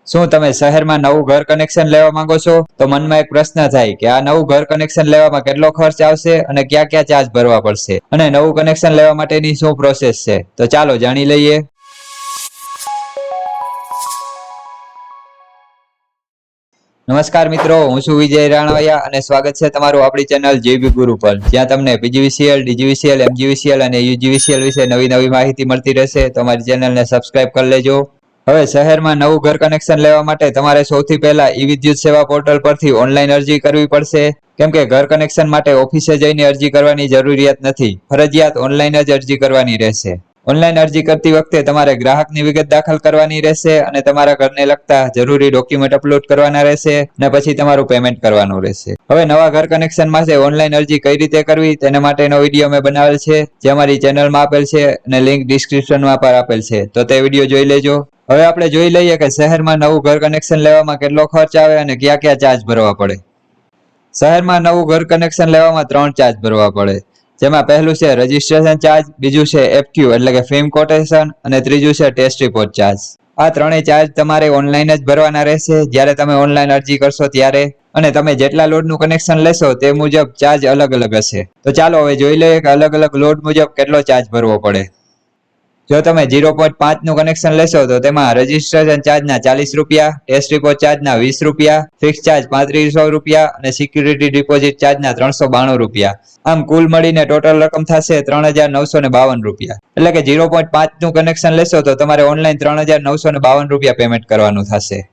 શું તમે શહેરમાં નવું ઘર કનેક્શન લેવા માંગો છો? તો મનમાં એક પ્રશ્ન થાય કે આ નવું ઘર કનેક્શન લેવામાં કેટલો ખર્ચ આવશે અને ક્યાં ક્યાં ચાર્જ ભરવા પડશે અને નવું કનેક્શન લેવા માટેની શું પ્રોસેસ છે? તો ચાલો જાણી લઈએ. નમસ્કાર મિત્રો, હું છું વિજય રાણાવયા અને સ્વાગત છે તમારું આપણી ચેનલ જીબી ગુરુ પર, જ્યાં તમને પીજીવીસીએલ, ડીજીવીસીએલ, એમજીવીસીએલ અને યુજીવીસીએલ વિશે નવી નવી માહિતી મળતી રહેશે. તો અમારી ચેનલને સબસ્ક્રાઇબ કરી લેજો. હવે શહેરમાં નવું ઘર કનેક્શન લેવા માટે તમારે સૌથી પહેલા ઈ-વિદ્યુત સેવા પોર્ટલ પરથી ઓનલાઈન અરજી કરવી પડશે. કેમ કે ઘર કનેક્શન માટે ઓફિસે જઈને અરજી કરવાની જરૂરિયાત નથી, ફરજિયાત ઓનલાઈન જ અરજી કરવાની રહેશે. ઓનલાઈન અરજી કરતી વખતે તમારે ગ્રાહકની વિગત દાખલ કરવાની રહેશે અને તમારા ઘરને લગતા જરૂરી ડોક્યુમેન્ટ અપલોડ કરવાના રહેશે અને પછી તમારું પેમેન્ટ કરવાનું રહેશે. હવે નવા ઘર કનેક્શન માટે ઓનલાઈન અરજી કઈ રીતે કરવી તેના માટેનો વિડીયો મેં બનાવેલ છે, જે અમારી ચેનલમાં આપેલ છે અને લિંક ડિસ્ક્રિપ્શનમાં પર આપેલ છે, તો તે વિડીયો જોઈ લેજો. હવે આપણે જોઈ લઈએ કે શહેરમાં નવું ઘર કનેક્શન લેવામાં કેટલો ખર્ચ આવે અને ક્યાં ક્યાં ચાર્જ ભરવા પડે. શહેરમાં નવું ઘર કનેક્શન લેવામાં 3 ચાર્જ ભરવા પડે, જેમાં પહેલું છે રજીસ્ટ્રેશન ચાર્જ, બીજું છે એફક્યુ એટલે કે ફિલ્મ કોટેશન અને ત્રીજું છે ટેસ્ટ રિપોર્ટ ચાર્જ. આ ત્રણેય ચાર્જ તમારે ઓનલાઈન જ ભરવાના રહેશે જ્યારે તમે ઓનલાઈન અરજી કરશો ત્યારે, અને તમે જેટલા લોડનું કનેક્શન લેશો તે મુજબ ચાર્જ અલગ અલગ હશે. તો ચાલો હવે જોઈ લઈએ કે અલગ અલગ લોડ મુજબ કેટલો ચાર્જ ભરવો પડે. જો તમે 0.5 નું કનેક્શન લેશો તો તેમાં રજીસ્ટ્રેશન ચાર્જના 40 રૂપિયા, ટેસ્ટ રિપોર્ટ ચાર્જના 20 રૂપિયા, ફિક્સ ચાર્જ 3500 રૂપિયા અને સિક્યુરિટી ડિપોઝિટ ચાર્જના 392 રૂપિયા. આમ કુલ મળીને ટોટલ રકમ થશે 3952 રૂપિયા. એટલે કે 0.5 નું કનેક્શન લેશો તો તમારે ઓનલાઈન 3952 રૂપિયા પેમેન્ટ કરવાનું થશે.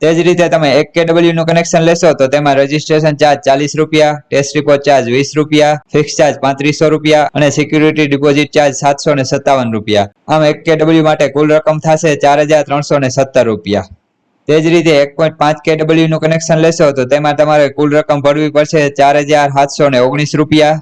તે જ રીતે તમે 1 kW નું કનેક્શન લેશો તો તેમાં રજીસ્ટ્રેશન ચાર્જ 40 રૂપિયા, ટેસ્ટ રિપોર્ટ ચાર્જ 20 રૂપિયા, ફિક્સ ચાર્જ 3500 રૂપિયા અને સિક્યુરિટી ડિપોઝિટ ચાર્જ 757 રૂપિયા. આમ 1 kW માટે કુલ રકમ થશે 4317 રૂપિયા. તે જ રીતે 1.5 kW નું કનેક્શન લેશો તો તેમાં તમારે કુલ રકમ ભરવી પડશે 4719 રૂપિયા.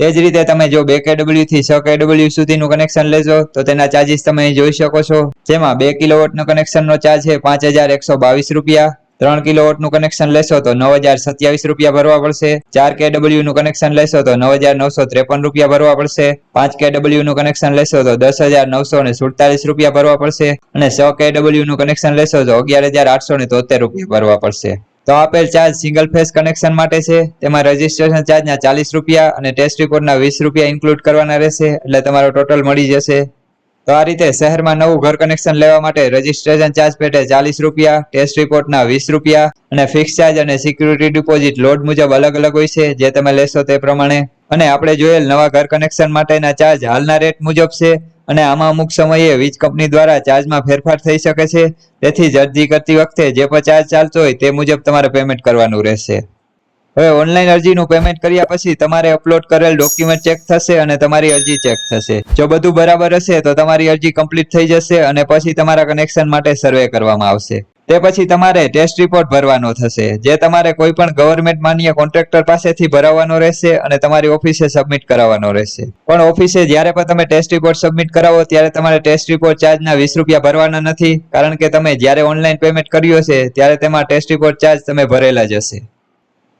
તે જ રીતે તમે જો 2 kW થી 6 kW સુધીનું કનેક્શન લેશો તો તેના ચાર્જિસ તમે અહીં જોઈ શકો છો, જેમાં 2 kW કનેક્શનનો ચાર્જ છે 5122 રૂપિયા. 3 kW નું કનેક્શન લેશો તો 9027 રૂપિયા ભરવા પડશે. 4 kW નું કનેક્શન લેશો તો 9953 રૂપિયા ભરવા પડશે. 5 kW નું કનેક્શન લેશો તો 10947 રૂપિયા ભરવા પડશે અને 6 kW નું કનેક્શન લેશો તો 11873 રૂપિયા ભરવા પડશે. તો આપેલ ચાર્જ સિંગલ ફેઝ કનેક્શન માટે છે, તેમાં રજીસ્ટ્રેશન ચાર્જના 40 રૂપિયા અને ટેસ્ટ રિપોર્ટના 20 રૂપિયા ઇન્ક્લુડ કરવાના રહેશે, એટલે તમારો ટોટલ મળી જશે. તો આ રીતે શહેરમાં નવું ઘર કનેક્શન લેવા માટે રજીસ્ટ્રેશન ચાર્જ પેટે 40 રૂપિયા, ટેસ્ટ રિપોર્ટના 20 રૂપિયા અને ફિક્સ ચાર્જ અને સિક્યુરિટી ડિપોઝિટ લોડ મુજબ અલગ અલગ હોય છે, જે તમે લેશો તે પ્રમાણે. અને આપણે જોયેલ નવા ઘર કનેક્શન માટેના ચાર્જ હાલના રેટ મુજબ છે અને આમાં અમુક સમયે વીજ કંપની દ્વારા ચાર્જમાં ફેરફાર થઈ શકે છે. તેથી જ અરજી કરતી વખતે જે પણ ચાર્જ ચાલતો હોય તે મુજબ તમારે પેમેન્ટ કરવાનું રહેશે. હવે ઓનલાઈન અરજીનું પેમેન્ટ કર્યા પછી તમારે અપલોડ કરેલ ડોક્યુમેન્ટ ચેક થશે અને તમારી અરજી ચેક થશે. જો બધું બરાબર હશે તો તમારી અરજી કમ્પ્લીટ થઈ જશે અને પછી તમારા કનેક્શન માટે સર્વે કરવામાં આવશે. તે પછી તમારે ટેસ્ટ રિપોર્ટ ભરવાનો થશે, જે તમારે કોઈ પણ ગવર્મેન્ટ માન્ય કોન્ટ્રાક્ટર પાસેથી ભરાવવાનો રહેશે અને તમારી ઓફિસે સબમિટ કરાવવાનો રહેશે. પણ ઓફિસે જ્યારે પણ તમે ટેસ્ટ રિપોર્ટ સબમિટ કરાવો ત્યારે તમારે ટેસ્ટ રિપોર્ટ ચાર્જના 20 રૂપિયા ભરવાના નથી, કારણ કે તમે જ્યારે ઓનલાઈન પેમેન્ટ કર્યું હશે ત્યારે તેમાં ટેસ્ટ રિપોર્ટ ચાર્જ તમે ભરેલા જ હશે.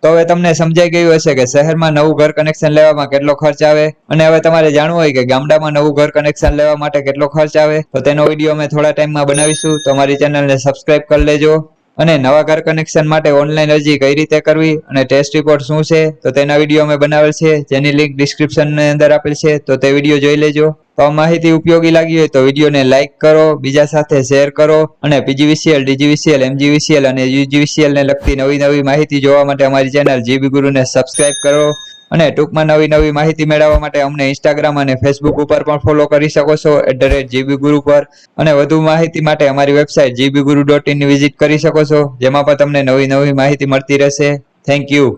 તો હવે તમને સમજાઈ ગયું હશે કે શહેરમાં નવું ઘર કનેક્શન લેવામાં કેટલો ખર્ચ આવે. અને હવે તમારે જાણવું હોય કે ગામડામાં નવું ઘર કનેક્શન લેવા માટે કેટલો ખર્ચ આવે, તો તેનો વિડીયો અમે થોડા ટાઈમમાં બનાવીશું, તો અમારી ચેનલને સબસ્ક્રાઇબ કરી લેજો. અને નવા ઘર કનેક્શન માટે ઓનલાઈન અરજી કઈ રીતે કરવી અને ટેસ્ટ રિપોર્ટ શું છે, તો તેના વિડીયો અમે બનાવેલ છે, જેની લિંક ડિસ્ક્રિપ્શનની અંદર આપેલ છે, તો તે વિડીયો જોઈ લેજો. તો આ માહિતી ઉપયોગી લાગી હોય તો વિડીયોને લાઇક કરો, બીજા સાથે શેર કરો અને પીજીવીસીએલ, ડીજીવીસીએલ, એમજીવીસીએલ અને યુજીવીસીએલ ને લગતી નવી નવી માહિતી જોવા માટે અમારી ચેનલ જીબી ગુરુને સબસ્ક્રાઇબ કરો. અને ટૂંકમાં નવી નવી માહિતી મેળવવા માટે અમને ઇન્સ્ટાગ્રામ અને ફેસબુક ઉપર પણ ફોલો કરી શકો છો @GBGuru પર. અને વધુ માહિતી માટે અમારી વેબસાઇટ gbguru.in ની વિઝિટ કરી શકો છો, જેમાં પણ તમને નવી નવી માહિતી મળતી રહેશે. Thank you.